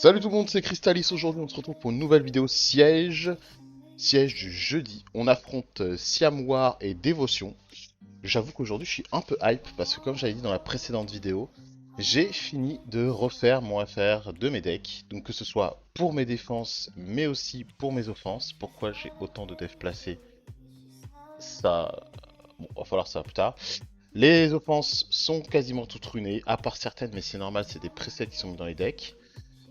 Salut tout le monde, c'est Crystalis. Aujourd'hui, on se retrouve pour une nouvelle vidéo siège. Siège du jeudi. On affronte Siam War et Dévotion. J'avoue qu'aujourd'hui, je suis un peu hype parce que, comme j'avais dit dans la précédente vidéo, j'ai fini de refaire mon FR de mes decks. Donc, que ce soit pour mes défenses, mais aussi pour mes offenses. Pourquoi j'ai autant de devs placés? Ça. Bon, va falloir ça plus tard. Les offenses sont quasiment toutes ruinées, à part certaines, mais c'est normal, c'est des presets qui sont mis dans les decks.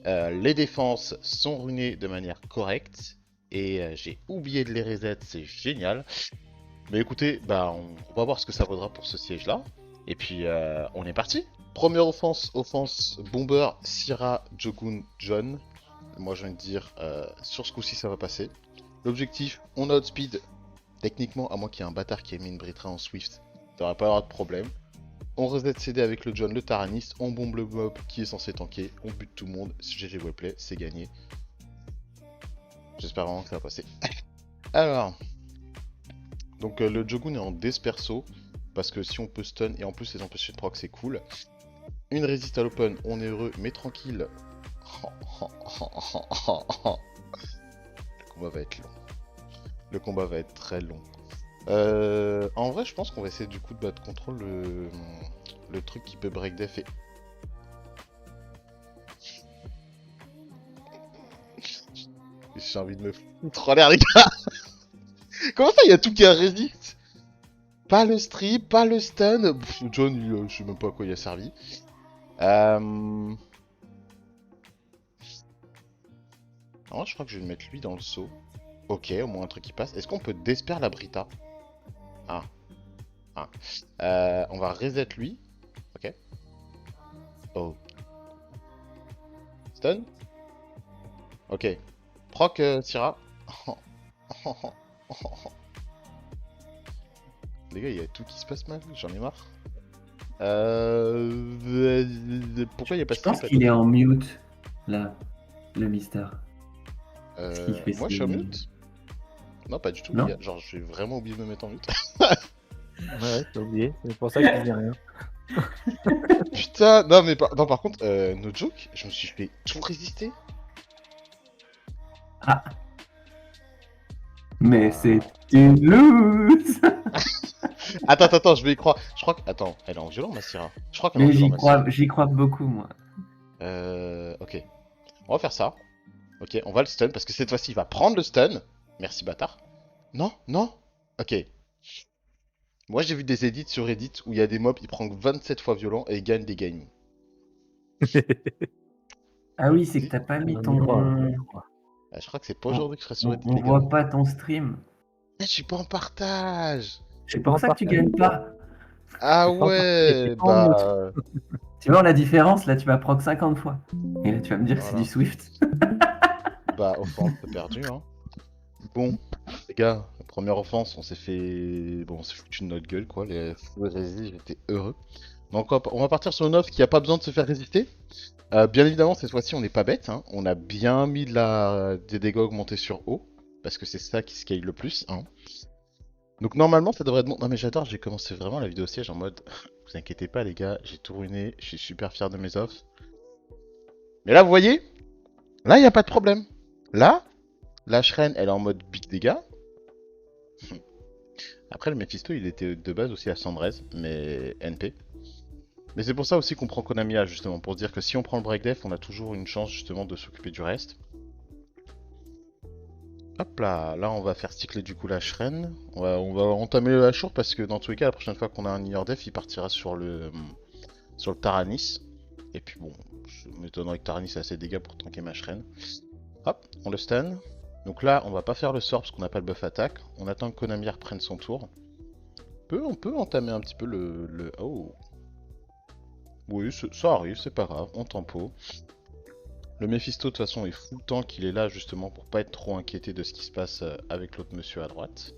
Les défenses sont ruinées de manière correcte. Et j'ai oublié de les reset, c'est génial. Mais écoutez, bah, on va voir ce que ça vaudra pour ce siège-là. Et puis, on est parti. Première offense, offense Bomber, Syrah, Jogun, John. Moi, je viens de dire, sur ce coup-ci, ça va passer. L'objectif, on a outspeed. Techniquement, à moins qu'il y ait un bâtard qui ait mis une Britra en Swift, ça devrait pas y avoir de problème. On reset CD avec le John, le Taranis, on bombe le mob qui est censé tanker, on bute tout le monde, GG Wellplay, c'est gagné. J'espère vraiment que ça va passer. Alors, donc le Jogun est en disperso, parce que si on peut stun et en plus les empêcher de proc, c'est cool. Une résiste à l'open, on est heureux, mais tranquille. Le combat va être long. Le combat va être très long. En vrai, je pense qu'on va essayer du coup de battre contrôle le truc qui peut break def et... J'ai envie de me foutre en l'air, les gars. Comment ça, il y a tout qui a résiste? Pas le strip, pas le stun. Pff, John, je sais même pas à quoi il a servi. Alors, je crois que je vais le mettre lui dans le saut. Ok, au moins un truc qui passe. Est-ce qu'on peut desper la Brita? Ah, ah. On va reset lui. Ok. Oh. Stun? Ok. Proc, Syrah. Les gars, il y a tout qui se passe mal. J'en ai marre. Pourquoi il n'y a pas Je de pense strip à qu'il est côté? en mute, là, le Mister. Parce qu'il fait Moi, je suis en ses... mute? Non, pas du tout, les gars. Non? Genre, j'ai vraiment oublié de me mettre en mute. Ouais, t'as oublié, c'est pour ça que je disais rien. Putain, non, mais non, par contre, no joke, je me suis fait tout résister. Ah, mais c'est Ah. une loose. Attends, je vais y croire. Je crois que. Attends, elle est en violent, ma Syrah. Je crois qu'elle est en Mais violent, ma Syrah. j'y crois beaucoup, moi. Ok. On va faire ça. Ok, on va le stun parce que cette fois-ci, il va prendre le stun. Merci, bâtard. Non, non. Ok. Moi, j'ai vu des edits sur Reddit où il y a des mobs, ils prennent 27 fois violent et ils gagnent des games. Ah oui, c'est que Si. t'as pas mis On y croit, on ton... y croit. Je crois que c'est pas aujourd'hui que je serai sur Reddit, On les gars. voit pas ton stream. Je suis pas en partage. C'est T'es pas pour en ça que tu partage, gagnes pas. Ah t'es pas en partage, et t'es ouais, pas en mute. bah. Tu vois la différence? Là, tu vas proc 50 fois. Et là, tu vas me dire que c'est du Voilà. Swift. Bah, offense, c'est perdu, hein. Bon, les gars, la première offense, on s'est fait. Bon, on s'est foutu de notre gueule, quoi. Les full résist, j'étais heureux. Donc, on va partir sur une offre qui a pas besoin de se faire résister. Bien évidemment, cette fois-ci, on n'est pas bête, hein. On a bien mis des dégâts augmentés sur haut. Parce que c'est ça qui scale le plus, hein. Donc, normalement, ça devrait être bon. Non, mais j'adore, j'ai commencé vraiment la vidéo siège en mode. Vous inquiétez pas, les gars, j'ai tout ruiné. Je suis super fier de mes offres. Mais là, vous voyez, là, il n'y a pas de problème. Là, la Shrine, elle est en mode big dégâts. Après, le Mephisto, il était de base aussi à 113, mais NP. Mais c'est pour ça aussi qu'on prend Konami A, justement, pour dire que si on prend le break def, on a toujours une chance, justement, de s'occuper du reste. Hop là, là on va faire cycler du coup la Shrine. On va entamer le Ashur parce que dans tous les cas, la prochaine fois qu'on a un Nier Def, il partira sur le Taranis. Et puis bon, je m'étonnerais que Taranis ait assez de dégâts pour tanker ma Shrine. Hop, on le stun. Donc là, on va pas faire le sort parce qu'on n'a pas le buff attaque. On attend que Konami reprenne son tour. On peut entamer un petit peu Oh. Oui, ça arrive, c'est pas grave, on tempo. Le Mephisto, de toute façon, est full tank, il est là justement pour pas être trop inquiété de ce qui se passe avec l'autre monsieur à droite.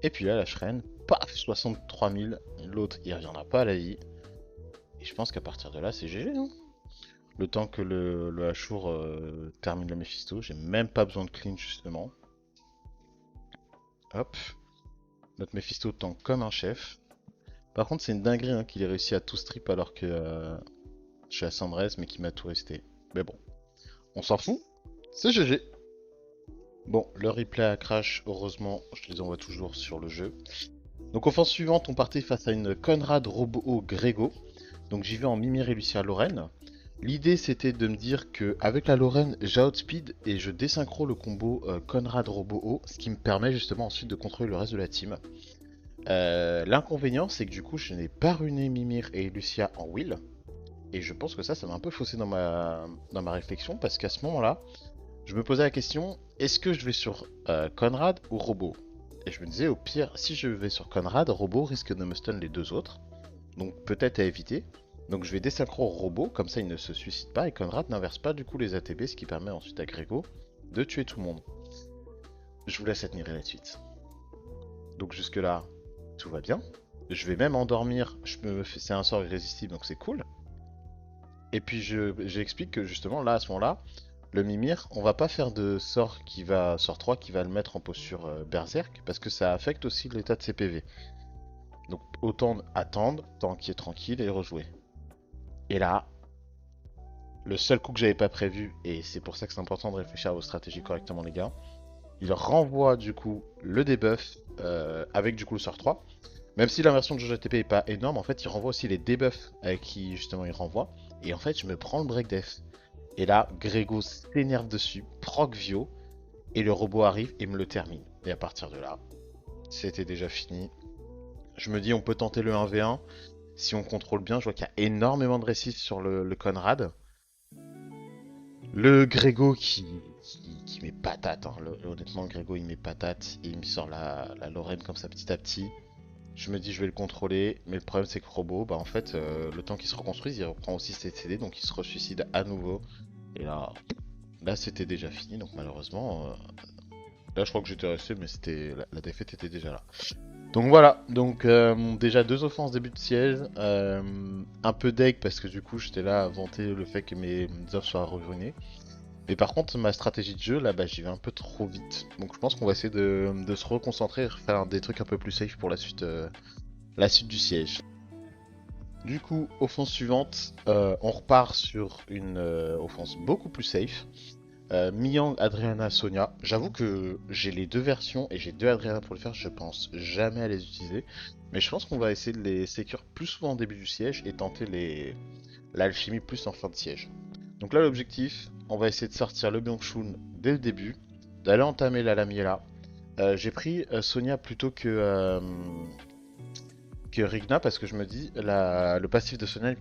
Et puis là, la Shrine, paf, 63 000. L'autre, il reviendra pas à la vie. Et je pense qu'à partir de là, c'est GG, hein. Le temps que le Ashur termine le Mephisto, j'ai même pas besoin de clean justement. Hop. Notre Mephisto tank comme un chef. Par contre, c'est une dinguerie hein, qu'il ait réussi à tout strip alors que je suis à 113 mais qu'il m'a tout resté. Mais bon, On s'en fout. C'est GG. Bon, le replay à crash, heureusement, je les envoie toujours sur le jeu. Donc offense suivante, on partait face à une Conrad Robo Grego. Donc j'y vais en Mimir et Lucia Lorraine. L'idée c'était de me dire que avec la Lorraine, j'outspeed et je désynchro le combo Conrad Robo, ce qui me permet justement ensuite de contrôler le reste de la team. L'inconvénient c'est que du coup je n'ai pas runé Mimir et Lucia en will. Et je pense que ça m'a un peu faussé dans ma réflexion parce qu'à ce moment-là, je me posais la question, est-ce que je vais sur Conrad ou Robo? Et je me disais, au pire, si je vais sur Conrad, Robo risque de me stun les deux autres. Donc peut-être à éviter. Donc je vais désynchro Robo, comme ça il ne se suicide pas. Et Conrad n'inverse pas du coup les ATB, ce qui permet ensuite à Grégo de tuer tout le monde. Je vous laisse admirer la suite. Donc jusque là, tout va bien. Je vais même endormir, c'est un sort irrésistible donc c'est cool. Et puis j'explique que justement là à ce moment-là, le Mimir, on va pas faire de sort 3 qui va le mettre en posture berserk parce que ça affecte aussi l'état de ses PV. Donc autant attendre, tant qu'il est tranquille et rejouer. Et là, le seul coup que j'avais pas prévu, et c'est pour ça que c'est important de réfléchir à vos stratégies correctement les gars, il renvoie du coup le debuff avec du coup le sort 3. Même si l'inversion de Jojo TP est pas énorme, en fait il renvoie aussi les debuffs avec qui justement il renvoie. Et en fait je me prends le break def. Et là, Grégo s'énerve dessus, proc Vio, et le robot arrive et me le termine. Et à partir de là, c'était déjà fini. Je me dis on peut tenter le 1v1. Si on contrôle bien, je vois qu'il y a énormément de récifs sur le Conrad. Le Grégo qui met patate. Hein. Honnêtement, Grégo il met patate. Et il me sort la Lorraine comme ça petit à petit. Je me dis je vais le contrôler. Mais le problème c'est que Robo, bah en fait, le temps qu'il se reconstruise, il reprend aussi ses CD. Donc il se resuicide à nouveau. Et là c'était déjà fini. Donc malheureusement, là je crois que j'étais resté. Mais la défaite était déjà là. Donc voilà, donc déjà deux offenses début de siège, un peu deg parce que du coup j'étais là à vanter le fait que mes offres soient revenues. Mais par contre ma stratégie de jeu là bah j'y vais un peu trop vite. Donc je pense qu'on va essayer de se reconcentrer et faire des trucs un peu plus safe pour la suite du siège. Du coup, offense suivante, on repart sur une offense beaucoup plus safe. Miyang, Adriana, Sonia. J'avoue que j'ai les deux versions et j'ai deux Adriana pour le faire. Je pense jamais à les utiliser. Mais je pense qu'on va essayer de les sécure plus souvent au début du siège et tenter l'alchimie plus en fin de siège. Donc là, l'objectif, on va essayer de sortir le Byung-Chun dès le début, d'aller entamer la Lamiela. J'ai pris Sonia plutôt que Rigna parce que je me dis le passif de Sonia lui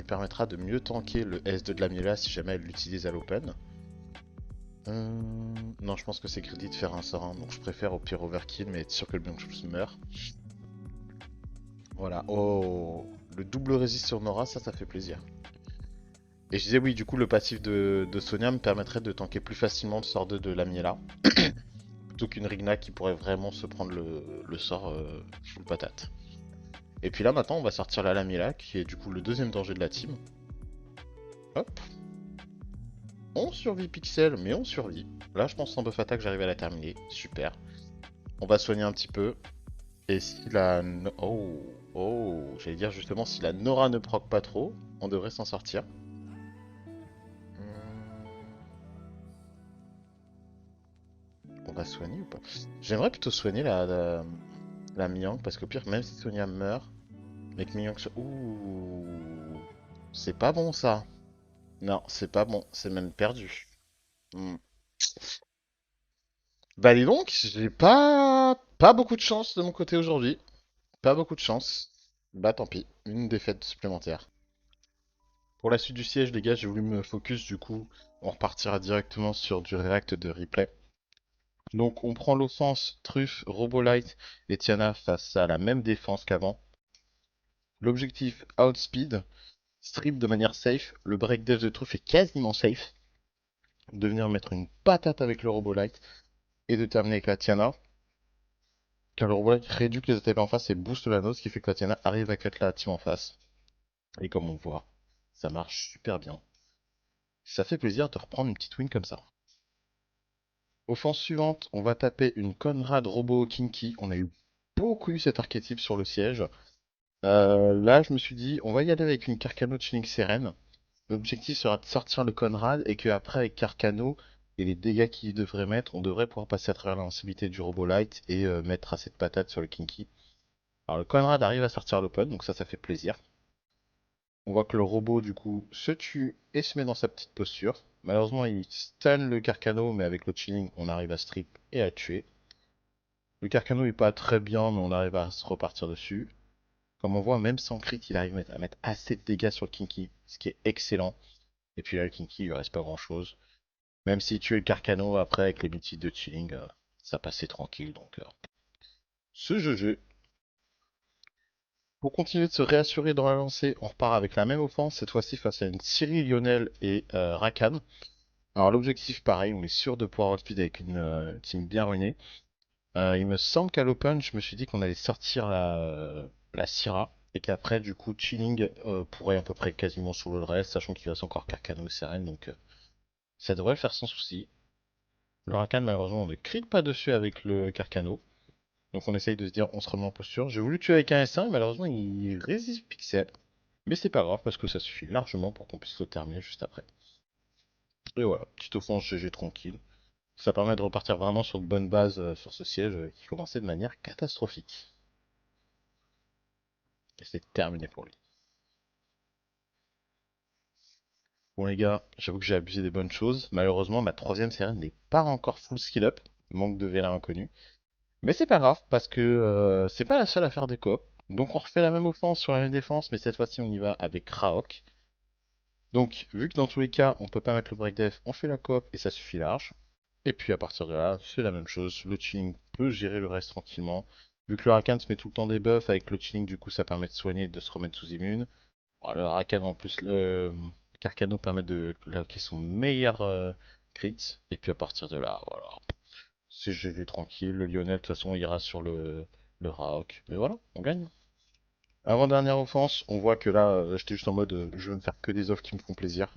permettra de mieux tanker le S2 de Lamiela si jamais elle l'utilise à l'open. Non, je pense que c'est greedy de faire un sort 1, donc je préfère au pire overkill, mais être sûr que le Byung-Chun meurt. Voilà, oh, le double résist sur Nora, ça fait plaisir. Et je disais oui, du coup le passif de Sonia me permettrait de tanker plus facilement le sort 2 de Lamiela, plutôt qu'une Rigna qui pourrait vraiment se prendre le sort full patate. Et puis là maintenant on va sortir la Lamiela, qui est du coup le deuxième danger de la team. Hop. On survit Pixel, mais on survit. Là, je pense en buff attaque, j'arrive à la terminer. Super. On va soigner un petit peu. Et si la... Oh, j'allais dire justement, si la Nora ne proc pas trop, on devrait s'en sortir. On va soigner ou pas? J'aimerais plutôt soigner la Miyang, parce qu'au pire, même si Sonia meurt, mais que Miyang... Ouh... C'est pas bon, ça. Non, c'est pas bon. C'est même perdu. Hmm. Bah dis donc, j'ai pas beaucoup de chance de mon côté aujourd'hui. Pas beaucoup de chance. Bah tant pis, une défaite supplémentaire. Pour la suite du siège, les gars, j'ai voulu me focus du coup. On repartira directement sur du react de replay. Donc on prend l'offense, Truffe, Robolight et Tiana face à la même défense qu'avant. L'objectif, outspeed, strip de manière safe. Le break dev de Truffe est quasiment safe. De venir mettre une patate avec le Robolight et de terminer avec la Tiana. Car le Robolight réduit les attaques en face et booste la nose, ce qui fait que la Tiana arrive à cut la team en face. Et comme on voit, ça marche super bien. Ça fait plaisir de reprendre une petite win comme ça. Offense suivante, on va taper une Conrad Robo Kinky. On a beaucoup eu cet archétype sur le siège. Là, je me suis dit, on va y aller avec une Carcano Tuning Seren. L'objectif sera de sortir le Conrad et qu'après avec Carcano et les dégâts qu'il devrait mettre, on devrait pouvoir passer à travers l'invincibilité du Robot Light et mettre assez de patates sur le Kinky. Alors le Conrad arrive à sortir l'open, donc ça fait plaisir. On voit que le robot du coup se tue et se met dans sa petite posture. Malheureusement il stun le Carcano, mais avec le chilling on arrive à strip et à tuer. Le Carcano est pas très bien, mais on arrive à se repartir dessus. Comme on voit, même sans crit, il arrive à mettre assez de dégâts sur le Kinky, ce qui est excellent. Et puis là, le Kinky, il lui reste pas grand chose. Même si tu es le Carcano, après, avec les multis de chilling, ça passait tranquille. Donc, ce jeu. Pour continuer de se réassurer dans la lancée, on repart avec la même offense, cette fois-ci face à une Ciri, Lionel et Rakan. Alors, l'objectif, pareil, on est sûr de pouvoir outspeed avec une team bien ruinée. Il me semble qu'à l'open, je me suis dit qu'on allait sortir la Syrah. Et qu'après, du coup, Chilling pourrait à peu près quasiment solo le reste, sachant qu'il reste encore Carcano et Seren, donc ça devrait le faire sans souci. Le Rakan, malheureusement, on ne crit pas dessus avec le Carcano. Donc on essaye de se dire, on se remet en posture. J'ai voulu tuer avec un S1, et malheureusement, il résiste pixel. Mais c'est pas grave, parce que ça suffit largement pour qu'on puisse le terminer juste après. Et voilà, petite offense GG tranquille. Ça permet de repartir vraiment sur de bonnes bases sur ce siège qui commençait de manière catastrophique. Et c'est terminé pour lui. Bon les gars, j'avoue que j'ai abusé des bonnes choses. Malheureusement, ma troisième série n'est pas encore full skill up. Manque de Vélin inconnu. Mais c'est pas grave, parce que c'est pas la seule à faire des coops. Donc on refait la même offense sur la même défense, mais cette fois-ci on y va avec Raok. Donc, vu que dans tous les cas, on peut pas mettre le break def, on fait la coop et ça suffit large. Et puis à partir de là, c'est la même chose. Le chilling peut gérer le reste tranquillement. Vu que le Rakan se met tout le temps des buffs, avec le chilling, du coup, ça permet de soigner et de se remettre sous immune. Bon, le Rakan, en plus, le Carcano permet de locker son meilleur crit. Et puis à partir de là, voilà. C'est GG tranquille. Le Lionel, de toute façon, ira sur le Raok. Mais voilà, on gagne. Avant-dernière offense, on voit que là, j'étais juste en mode, je veux me faire que des offres qui me font plaisir.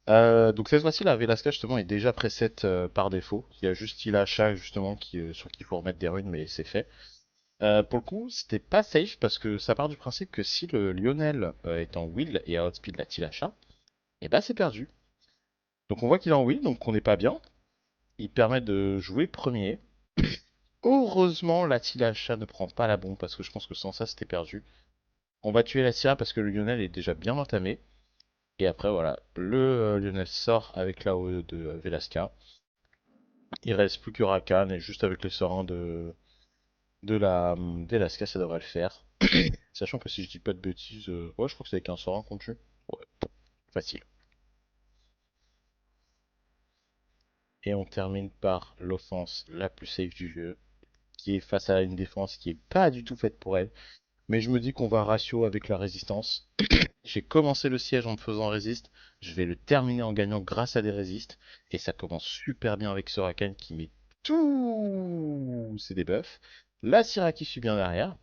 Donc cette fois-ci, la Velasca justement est déjà preset par défaut. Il y a juste Ilacha justement sur qui il faut remettre des runes, mais c'est fait. Pour le coup, c'était pas safe parce que ça part du principe que si le Lionel est en will et à outspeed la Tilacha, et bah c'est perdu. Donc on voit qu'il est en will, donc on n'est pas bien. Il permet de jouer premier. Heureusement, la Tilacha ne prend pas la bombe parce que je pense que sans ça c'était perdu. On va tuer la Syrah parce que le Lionel est déjà bien entamé. Et après, voilà, le Lionel sort avec la O de Velasca. Il reste plus que Rakan et juste avec les sorts de la Velasca, ça devrait le faire. Sachant que si je dis pas de bêtises, ouais, je crois que c'est avec un sort qu'on tue. Ouais, facile. Et on termine par l'offense la plus safe du jeu, qui est face à une défense qui est pas du tout faite pour elle. Mais je me dis qu'on va ratio avec la résistance. J'ai commencé le siège en me faisant résiste, je vais le terminer en gagnant grâce à des résistes, et ça commence super bien avec ce Rakan qui met tout ses debuffs. La Syrah qui suit bien derrière.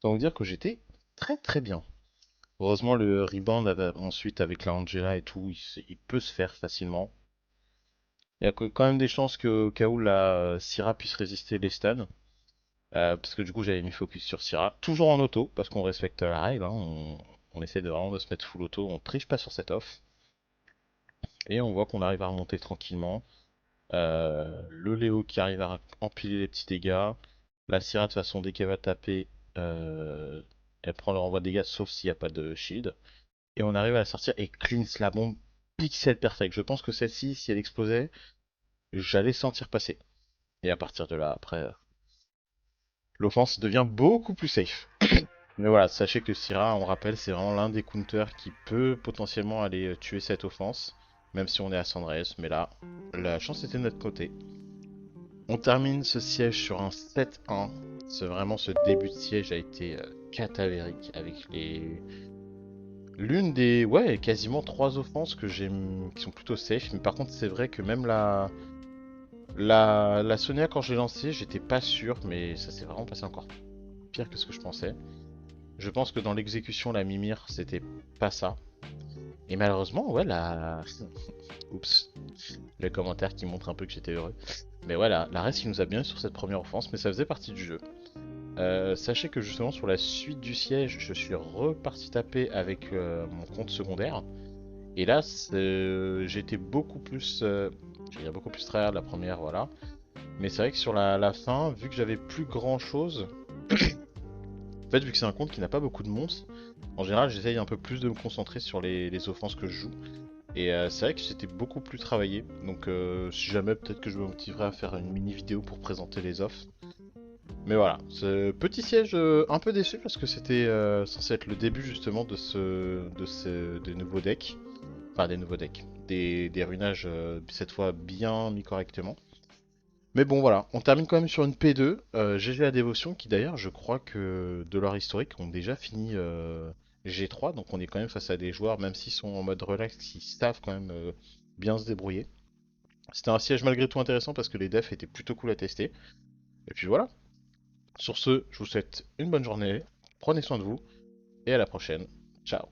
Donc dire que j'étais très très bien. Heureusement le rebound ensuite avec la Angela et tout, il peut se faire facilement. Il y a quand même des chances que au cas où la Syrah puisse résister les stuns. Parce que du coup j'avais mis focus sur Syrah. Toujours en auto, parce qu'on respecte la règle. Hein. On essaie de vraiment de se mettre full auto, on triche pas sur cette off. Et on voit qu'on arrive à remonter tranquillement. Le Léo qui arrive à empiler les petits dégâts. La Syrah de toute façon dès qu'elle va taper, elle prend le renvoi de dégâts sauf s'il n'y a pas de shield. Et on arrive à la sortir et cleanse la bombe pixel perfect. Je pense que celle-ci, si elle explosait, j'allais sentir passer. Et à partir de là, après, l'offense devient beaucoup plus safe. Mais voilà, sachez que Syrah, on rappelle, c'est vraiment l'un des counters qui peut potentiellement aller tuer cette offense. Même si on est à Sunrise, mais là, la chance était de notre côté. On termine ce siège sur un 7-1. C'est vraiment ce début de siège a été catavérique avec l'une des quasiment 3 offenses que j'aime qui sont plutôt safe. Mais par contre, c'est vrai que même la Sonia quand je l'ai lancée, j'étais pas sûr, mais ça s'est vraiment passé encore pire que ce que je pensais. Je pense que dans l'exécution, la Mimir, c'était pas ça. Et malheureusement, ouais, oups, le commentaire qui montre un peu que j'étais heureux. Mais voilà, la reste qui nous a bien eu sur cette première offense, mais ça faisait partie du jeu. Sachez que justement sur la suite du siège, je suis reparti taper avec mon compte secondaire. Et là, j'étais beaucoup plus, je veux dire beaucoup plus tryhard la première, voilà. Mais c'est vrai que sur la fin, vu que j'avais plus grand chose, en fait, vu que c'est un compte qui n'a pas beaucoup de monstres, en général, j'essaye un peu plus de me concentrer sur les offenses que je joue. Et c'est vrai que c'était beaucoup plus travaillé. Donc, si jamais, peut-être que je me motiverai à faire une mini vidéo pour présenter les offres. Mais voilà, ce petit siège un peu déçu parce que c'était censé être le début justement des nouveaux decks. Enfin, des nouveaux decks. Des ruinages cette fois bien mis correctement. Mais bon voilà, on termine quand même sur une P2. GG à Dévotion qui d'ailleurs je crois que de leur historique ont déjà fini G3. Donc on est quand même face à des joueurs, même s'ils sont en mode relax, qui savent quand même bien se débrouiller. C'était un siège malgré tout intéressant parce que les defs étaient plutôt cool à tester. Et puis voilà. Sur ce, je vous souhaite une bonne journée, prenez soin de vous, et à la prochaine. Ciao.